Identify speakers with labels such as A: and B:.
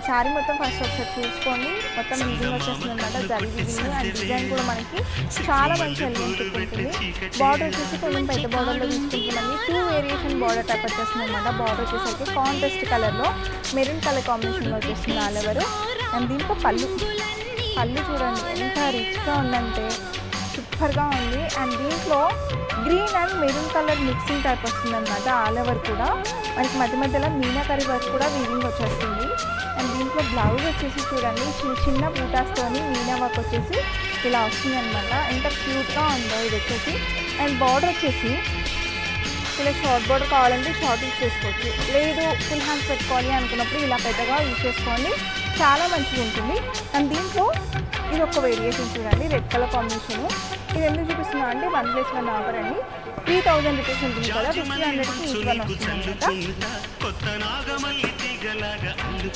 A: శారీ మొత్తం ఫస్ట్ ఒకసారి చూసుకోండి. మొత్తం వీవింగ్ వచ్చేస్తుంది అనమాట, జరీ వీవింగ్. అండ్ డిజైన్ కూడా మనకి చాలా మంచి ఎలిగెంట్ లుక్ ఉంటుంది. బార్డర్ వచ్చేసి కొంచెం పెద్ద బార్డర్లో తీసుకుంటున్నామండి. 2 వేరియేషన్ బార్డర్ టైప్ వచ్చేస్తుంది అనమాట. బార్డర్ వచ్చేసరికి కాంట్రాస్ట్ కలర్లో మెరూన్ కలర్ కాంబినేషన్లో వచ్చేస్తుంది ఆల్ ఓవర్. అండ్ దీంట్లో పళ్ళు చూడండి ఎంత రిచ్గా ఉందంటే సూపర్గా ఉంది. అండ్ దీంట్లో green and maroon colour mixing type వస్తుంది అనమాట. ఆల్ ఓవర్ కూడా మనకి మధ్య మధ్యలో మీనాకరీ వర్క్ కూడా వీవింగ్ వచ్చేస్తుంది. అండ్ దీంట్లో బ్లౌజ్ వచ్చేసి చూడండి చిన్న బూటాస్తోని మీనా వర్క్ వచ్చేసి ఇలా వస్తుంది అనమాట. ఎంత క్యూట్గా ఉందో ఇది వచ్చేసి. అండ్ బార్డర్ వచ్చేసి ఇలా షార్ట్ బార్డర్ కావాలంటే షార్ట్ యూస్ చేసుకోవచ్చు, లేదు ఫుల్ హ్యాండ్స్ పెట్టుకోవాలి అనుకున్నప్పుడు ఇలా పెద్దగా యూస్ చేసుకోండి, చాలా మంచిగా ఉంటుంది. అండ్ దీంట్లో ఇది ఒక వేరియేషన్ చూడండి, రెడ్ కలర్ కాంబినేషన్. ఇది ఎందుకు చూపిస్తున్నా అంటే 1+1 ఆఫర్ అండి. 3000 రూపీస్ ఉంటుంది కదా, 1500కి ఈచ్ వన్ వస్తుంది అనమాట.